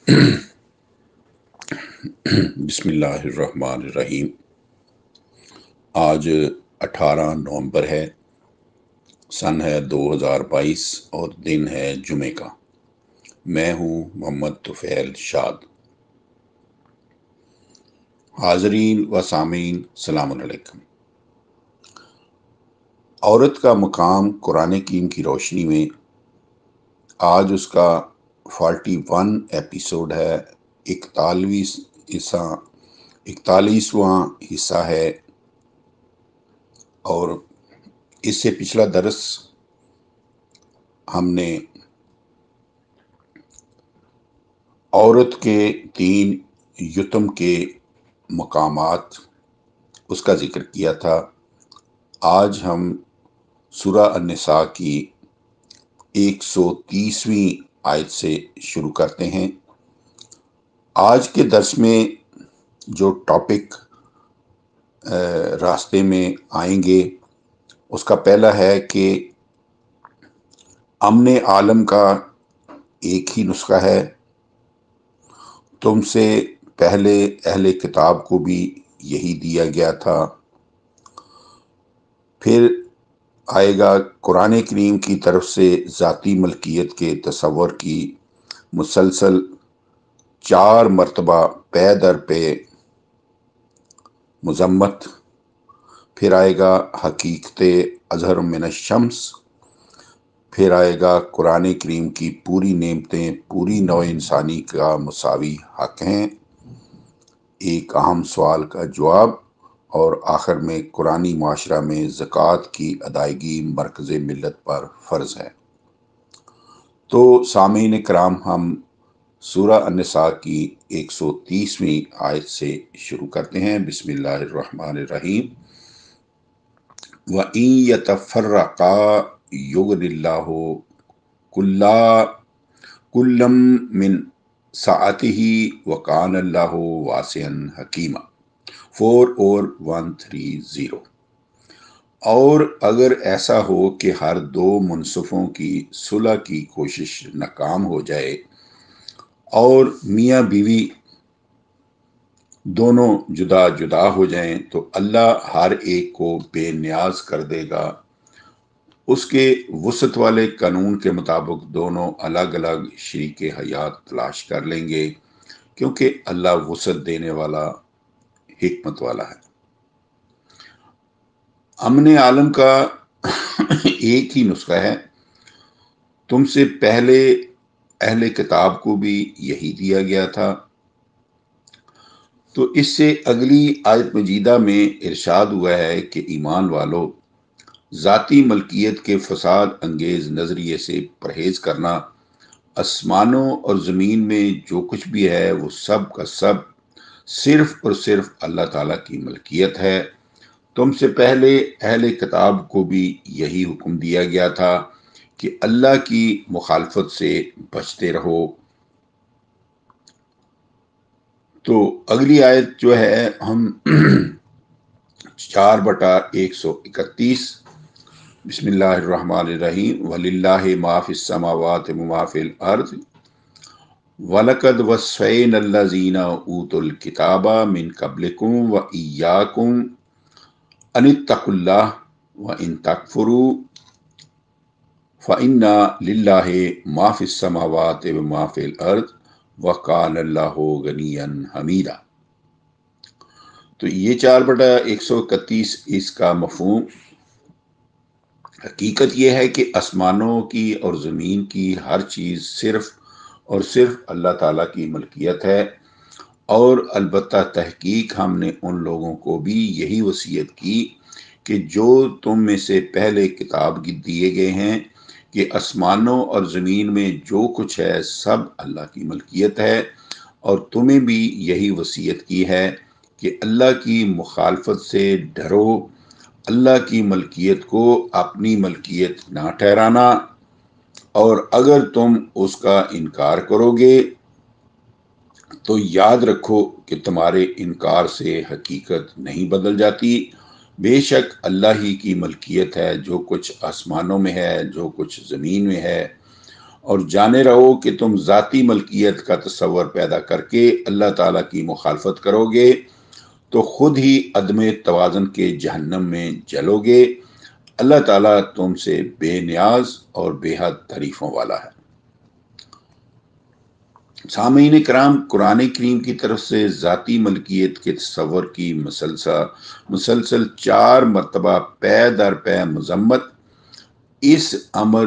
بسم اللہ الرحمن الرحیم۔ آج 18 نومبر ہے، سن ہے 2022 اور دن ہے جمعے کا۔ میں ہوں محمد طفیل شاد۔ حاضرین و سامعین السلام علیکم۔ عورت کا مقام قرآن کریم کی روشنی میں آج اس کا 41 ایپیسوڈ ہے، 41واں حصہ ہے، اور اس سے پچھلا درس ہم نے عورت کے 3 یتم کے مقامات اس کا ذکر کیا تھا۔ آج ہم سورہ النساء کی 130ویں آیت سے شروع کرتے ہیں۔ آج کے درس میں جو ٹاپک راستے میں آئیں گے اس کا پہلا ہے کہ امن عالم کا ایک ہی نسخہ ہے، تم سے پہلے اہل کتاب کو بھی یہی دیا گیا تھا۔ پھر آئے گا قرآن کریم کی طرف سے ذاتی ملکیت کے تصور کی مسلسل 4 مرتبہ پے در پے مذمت۔ پھر آئے گا حقیقت اظہر من الشمس۔ پھر آئے گا قرآن کریم کی پوری نعمتیں پوری نوع انسانی کا مساوی حق ہیں، ایک اہم سوال کا جواب، اور آخر میں قرآنی معاشرہ میں زکوٰۃ کی ادائیگی مرکز ملت پر فرض ہے۔ تو سامعین کرام، ہم سورہ النساء کی 130ویں آیت سے شروع کرتے ہیں۔ بسم اللہ الرحمن الرحیم۔ وَإِن يَتَفَرَّقَا يُغْنِ اللَّهُ كُلًّا مِّن سَعَتِهِ وَكَانَ اللَّهُ وَاسِعًا حَكِيمًا۔ 4 اور 130۔ اور اگر ایسا ہو کہ ہر 2 منصفوں کی صلح کی کوشش ناکام ہو جائے اور میاں بیوی دونوں جدا جدا ہو جائیں، تو اللہ ہر ایک کو بے نیاز کر دے گا۔ اس کے وسعت والے قانون کے مطابق دونوں الگ الگ شریک حیات تلاش کر لیں گے، کیونکہ اللہ وسعت دینے والا، حکمت والا ہے۔ امن عالم کا ایک ہی نسخہ ہے، تم سے پہلے اہل کتاب کو بھی یہی دیا گیا تھا۔ تو اس سے اگلی آیت مجیدہ میں ارشاد ہوا ہے کہ ایمان والو، ذاتی ملکیت کے فساد انگیز نظریے سے پرہیز کرنا۔ آسمانوں اور زمین میں جو کچھ بھی ہے وہ سب کا سب صرف اور صرف اللہ تعالیٰ کی ملکیت ہے۔ تم سے پہلے اہل کتاب کو بھی یہی حکم دیا گیا تھا کہ اللہ کی مخالفت سے بچتے رہو۔ تو اگلی آیت جو ہے ہم 4/131۔ بسم اللہ الرحمن الرحیم۔ وَلِلَّهِ مَا فِي السَّمَاوَاتِ وَمَا فِي الْأَرْضِ وَلَقَدْ وَصَّيْنَا الَّذِينَ أُوتُوا الْكِتَابَ مِنْ قَبْلِكُمْ وَإِيَّاكُمْ أَنِ اتَّقُوا اللَّهَ وَإِن تَكْفُرُوا فَإِنَّ لِلَّهِ مَا فِي السَّمَاوَاتِ وَمَا فِي الْأَرْضِ وَكَانَ اللَّهُ غَنِيًّا حَمِيدًا۔ تو یہ 4/131 اس کا مفہوم حقیقت یہ ہے کہ آسمانوں کی اور زمین کی ہر چیز صرف اور صرف اللہ تعالیٰ کی ملکیت ہے، اور البتہ تحقیق ہم نے ان لوگوں کو بھی یہی وصیت کی کہ جو تم میں سے پہلے کتاب دیے گئے ہیں کہ آسمانوں اور زمین میں جو کچھ ہے سب اللہ کی ملکیت ہے، اور تمہیں بھی یہی وصیت کی ہے کہ اللہ کی مخالفت سے ڈرو، اللہ کی ملکیت کو اپنی ملکیت نہ ٹھہرانا، اور اگر تم اس کا انکار کرو گے تو یاد رکھو کہ تمہارے انکار سے حقیقت نہیں بدل جاتی۔ بے شک اللہ ہی کی ملکیت ہے، جو کچھ آسمانوں میں ہے، جو کچھ زمین میں ہے، اور جانے رہو کہ تم ذاتی ملکیت کا تصور پیدا کر کے اللہ تعالیٰ کی مخالفت کرو گے تو خود ہی عدم توازن کے جہنم میں جلو گے۔ اللہ تعالیٰ تم سے بے نیاز اور بے حد تعریفوں والا ہے۔ سامعین کرام، قرآن کریم کی طرف سے ذاتی ملکیت کے تصور کی مسلسل 4 مرتبہ پے در پے مذمت اس امر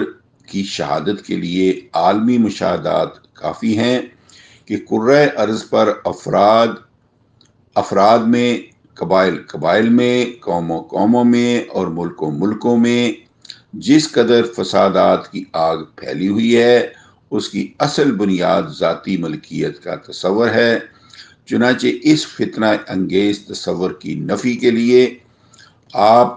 کی شہادت کے لیے عالمی مشاہدات کافی ہیں کہ کرۂ ارض پر افراد میں، قبائل میں، قوموں میں اور ملکوں میں جس قدر فسادات کی آگ پھیلی ہوئی ہے اس کی اصل بنیاد ذاتی ملکیت کا تصور ہے۔ چنانچہ اس فتنہ انگیز تصور کی نفی کے لیے آپ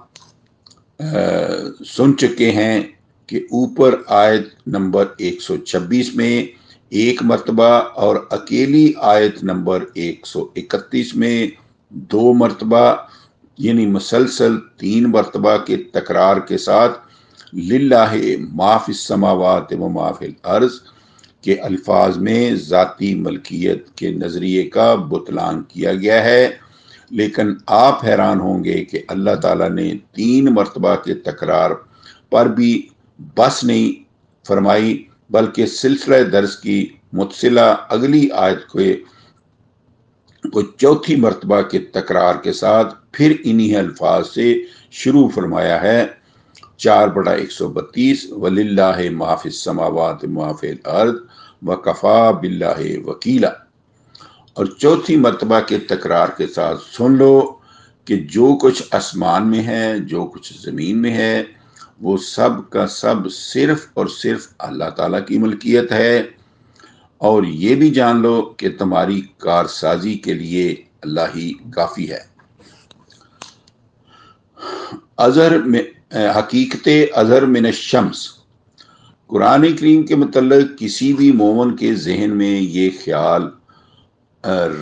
سن چکے ہیں کہ اوپر آیت نمبر 126 میں 1 مرتبہ اور اکیلی آیت نمبر 131 میں 2 مرتبہ، یعنی مسلسل 3 مرتبہ کے تکرار کے ساتھ للہ ما فی السماوات و ما فی الارض کے الفاظ میں ذاتی ملکیت کے نظریے کا بطلان کیا گیا ہے۔ لیکن آپ حیران ہوں گے کہ اللہ تعالیٰ نے 3 مرتبہ کے تکرار پر بھی بس نہیں فرمائی، بلکہ سلسلہ درس کی متصلہ اگلی آیت کو 4تھی مرتبہ کے تکرار کے ساتھ پھر انہی الفاظ سے شروع فرمایا ہے۔ 4/132 وَلِلَّهِ مَا فِي السَّمَاوَاتِ مَا فِي الْأَرْضِ وَكَفَى بِاللَّهِ وَكِيلًا، اور 4تھی مرتبہ کے تکرار کے ساتھ سن لو کہ جو کچھ آسمان میں ہے، جو کچھ زمین میں ہے، وہ سب کا سب صرف اور صرف اللہ تعالیٰ کی ملکیت ہے، اور یہ بھی جان لو کہ تمہاری کارسازی کے لیے اللہ ہی کافی ہے۔ حقیقت اظہر من الشمس، قرآن کریم کے متعلق کسی بھی مومن کے ذہن میں یہ خیال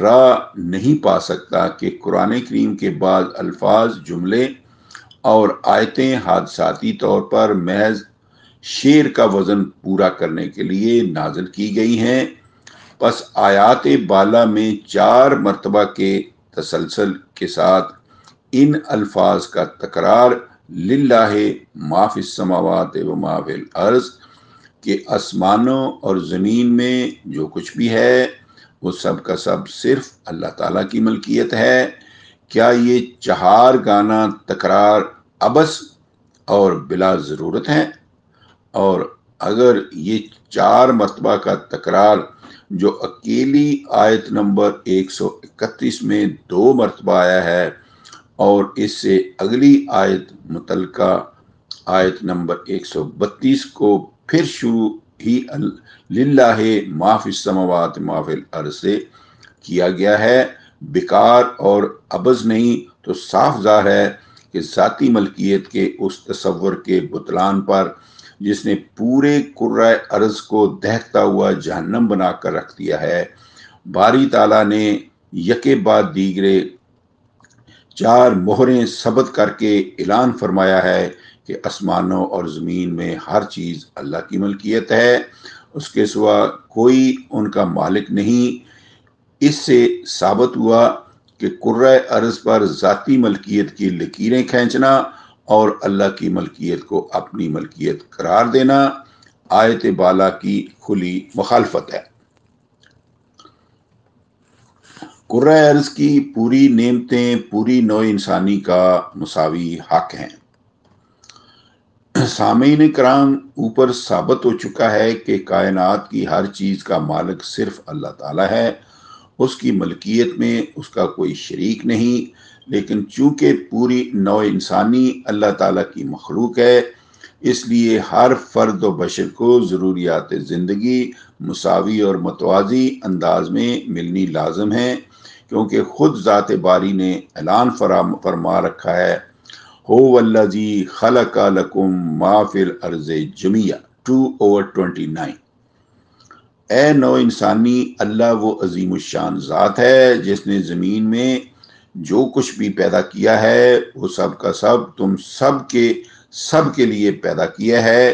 راہ نہیں پا سکتا کہ قرآن کریم کے بعض الفاظ، جملے اور آیتیں حادثاتی طور پر محض شعر کا وزن پورا کرنے کے لیے نازل کی گئی ہیں۔ پس آیات بالا میں 4 مرتبہ کے تسلسل کے ساتھ ان الفاظ کا تکرار للہ ما فی السماوات و ما فی الارض کہ آسمانوں اور زمین میں جو کچھ بھی ہے وہ سب کا سب صرف اللہ تعالیٰ کی ملکیت ہے، کیا یہ 4 گانا تکرار عبث اور بلا ضرورت ہے؟ اور اگر یہ 4 مرتبہ کا تکرار جو اکیلی آیت نمبر 131 میں 2 مرتبہ آیا ہے اور اس سے اگلی آیت متعلقہ آیت نمبر 132 کو پھر شروع ہی للہ ما فی السماوات ما فی الارض سے کیا گیا ہے، بیکار اور عبث نہیں، تو صاف ظاہر ہے کہ ذاتی ملکیت کے اس تصور کے بطلان پر جس نے پورے کرۂ ارض کو دہتا ہوا جہنم بنا کر رکھ دیا ہے، باری تعالیٰ نے یکے بعد دیگرے 4 مہریں ثبت کر کے اعلان فرمایا ہے کہ آسمانوں اور زمین میں ہر چیز اللہ کی ملکیت ہے، اس کے سوا کوئی ان کا مالک نہیں۔ اس سے ثابت ہوا کہ کرۂ ارض پر ذاتی ملکیت کی لکیریں کھینچنا اور اللہ کی ملکیت کو اپنی ملکیت قرار دینا آیت بالا کی کھلی مخالفت ہے۔ کرۂ ارض کی پوری نعمتیں پوری نوع انسانی کا مساوی حق ہیں۔ سامعین کرام، اوپر ثابت ہو چکا ہے کہ کائنات کی ہر چیز کا مالک صرف اللہ تعالیٰ ہے، اس کی ملکیت میں اس کا کوئی شریک نہیں، لیکن چونکہ پوری نوع انسانی اللہ تعالیٰ کی مخلوق ہے، اس لیے ہر فرد و بشر کو ضروریات زندگی مساوی اور متوازی انداز میں ملنی لازم ہے، کیونکہ خود ذات باری نے اعلان فرما رکھا ہے، هو الذی خلق لکم ما فی الارض جمیعا 2/29۔ اے نو انسانی، اللہ وہ عظیم الشان ذات ہے جس نے زمین میں جو کچھ بھی پیدا کیا ہے وہ سب کا سب تم سب کے لیے پیدا کیا ہے۔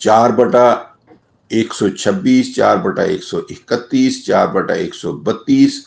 4/126, 4/131, 4/132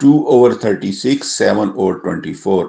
2/36, 7/24।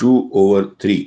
2/3।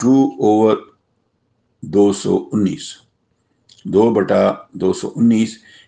2/219।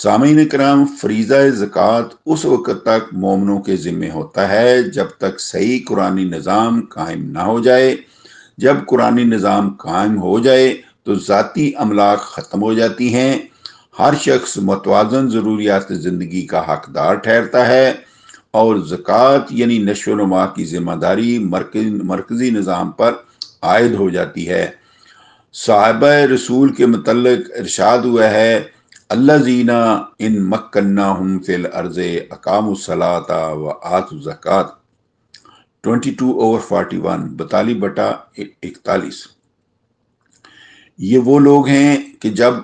سامعین کرام، فریضہ زکوٰۃ اس وقت تک مومنوں کے ذمے ہوتا ہے جب تک صحیح قرآنی نظام قائم نہ ہو جائے۔ جب قرآنی نظام قائم ہو جائے تو ذاتی املاک ختم ہو جاتی ہیں، ہر شخص متوازن ضروریات زندگی کا حقدار ٹھہرتا ہے، اور زکوٰۃ یعنی نشو و نما کی ذمہ داری مرکزی نظام پر عائد ہو جاتی ہے۔ صحابہ رسول کے متعلق ارشاد ہوا ہے، الذین ان مکناہم فی الارض اقاموا الصلاۃ وآتوا الزکوٰۃ، 22/41، 42/41۔ یہ وہ لوگ ہیں کہ جب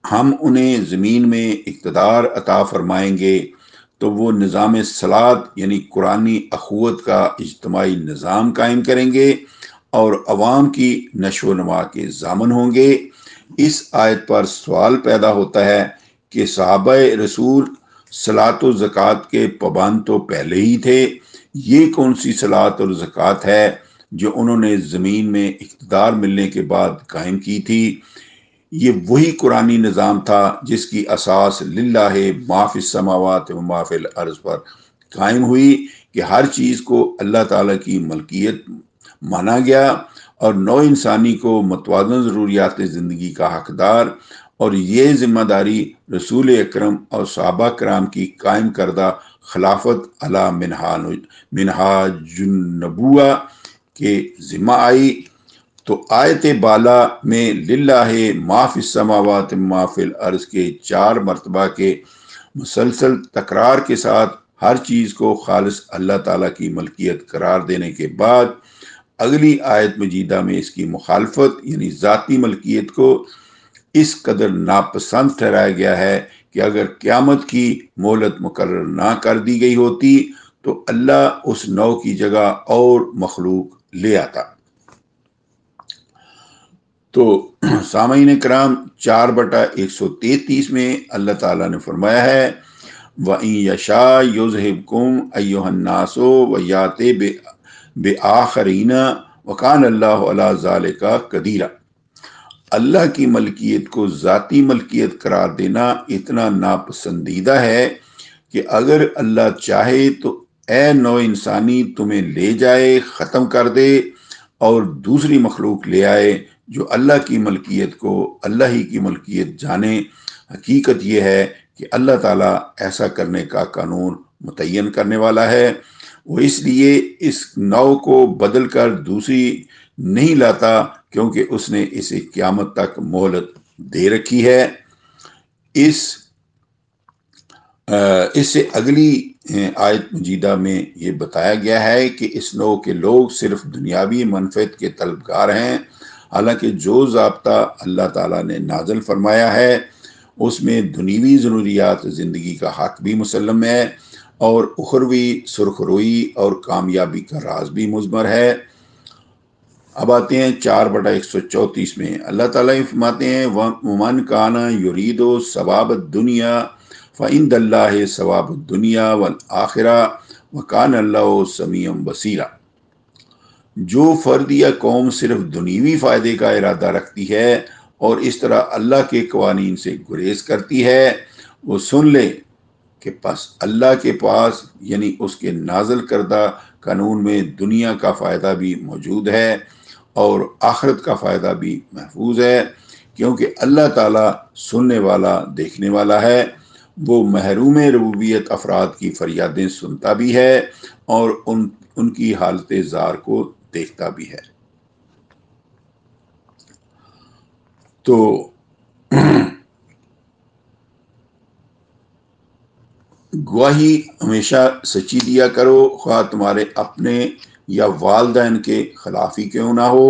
ہم انہیں زمین میں اقتدار عطا فرمائیں گے تو وہ نظام صلاۃ یعنی قرآنی اخوت کا اجتماعی نظام قائم کریں گے اور عوام کی نشو و نما کے ضامن ہوں گے۔ اس آیت پر سوال پیدا ہوتا ہے کہ صحابہ رسول صلاۃ و زکوٰۃ کے پابند تو پہلے ہی تھے، یہ کون سی صلاۃ اور زکوٰۃ ہے جو انہوں نے زمین میں اقتدار ملنے کے بعد قائم کی تھی؟ یہ وہی قرآنی نظام تھا جس کی اساس للہ ما فی السماوات و ما فی الارض پر قائم ہوئی کہ ہر چیز کو اللہ تعالیٰ کی ملکیت مانا گیا اور نوع انسانی کو متوازن ضروریات زندگی کا حقدار، اور یہ ذمہ داری رسول اکرم اور صحابہ کرام کی قائم کردہ خلافت علی منہاج النبوہ کے ذمہ آئی۔ تو آیت بالا میں للہ ما فی السماوات ما فی الارض کے 4 مرتبہ کے مسلسل تکرار کے ساتھ ہر چیز کو خالص اللہ تعالیٰ کی ملکیت قرار دینے کے بعد اگلی آیت مجیدہ میں اس کی مخالفت یعنی ذاتی ملکیت کو اس قدر ناپسند ٹھہرایا گیا ہے کہ اگر قیامت کی مہلت مقرر نہ کر دی گئی ہوتی تو اللہ اس نو کی جگہ اور مخلوق لے آتا۔ تو سامعین کرام، 4/133 میں اللہ تعالیٰ نے فرمایا ہے، وَإِن يَشَاء يُذْهِبْكُمْ أَيُّهَا النَّاسُ وَيَأْتِ بِآخَرِينَ وَكَانَ اللَّهُ عَلَى ذَلِكَ قَدِيرًا۔ اللہ کی ملکیت کو ذاتی ملکیت قرار دینا اتنا ناپسندیدہ ہے کہ اگر اللہ چاہے تو اے نوع انسانی تمہیں لے جائے، ختم کر دے اور دوسری مخلوق لے آئے جو اللہ کی ملکیت کو اللہ ہی کی ملکیت جانے۔ حقیقت یہ ہے کہ اللہ تعالیٰ ایسا کرنے کا قانون متعین کرنے والا ہے، وہ اس لیے اس نو کو بدل کر دوسری نہیں لاتا کیونکہ اس نے اسے قیامت تک مہلت دے رکھی ہے۔ اس سے اگلی آیت مجیدہ میں یہ بتایا گیا ہے کہ اس نو کے لوگ صرف دنیاوی منفعت کے طلبگار ہیں، حالانکہ جو ضابطہ اللہ تعالیٰ نے نازل فرمایا ہے اس میں دنیوی ضروریات زندگی کا حق بھی مسلم ہے اور اخروی سرخروئی اور کامیابی کا راز بھی مضمر ہے۔ اب آتے ہیں 4/134 میں، اللہ تعالیٰ فرماتے ہیں، وَمَنْ كَانَ يُرِيدُ ثَوَابَ الدُّنْيَا فَعِندَ اللَّهِ ثَوَابُ الدُّنْيَا وَالْآخِرَةِ وَكَانَ اللَّهُ سَمِيعًا بَصِيرًا۔ جو فرد یا قوم صرف دنیوی فائدے کا ارادہ رکھتی ہے اور اس طرح اللہ کے قوانین سے گریز کرتی ہے، وہ سن لے کہ پس اللہ کے پاس یعنی اس کے نازل کردہ قانون میں دنیا کا فائدہ بھی موجود ہے اور آخرت کا فائدہ بھی محفوظ ہے، کیونکہ اللہ تعالیٰ سننے والا دیکھنے والا ہے۔ وہ محروم ربوبیت افراد کی فریادیں سنتا بھی ہے اور ان کی حالت زار کو دیکھتا بھی ہے۔ تو گواہی ہمیشہ سچی دیا کرو، خواہ تمہارے اپنے یا والدین کے خلاف ہی کیوں نہ ہو۔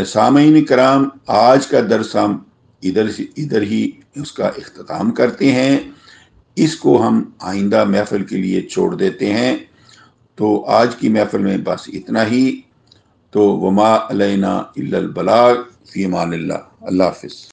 سامعین کرام، آج کا درس ہم ادھر ہی اس کا اختتام کرتے ہیں، اس کو ہم آئندہ محفل کے لیے چھوڑ دیتے ہیں۔ تو آج کی محفل میں بس اتنا ہی۔ تو وما علینا الا البلاغ، فی امان اللہ، اللہ حافظ۔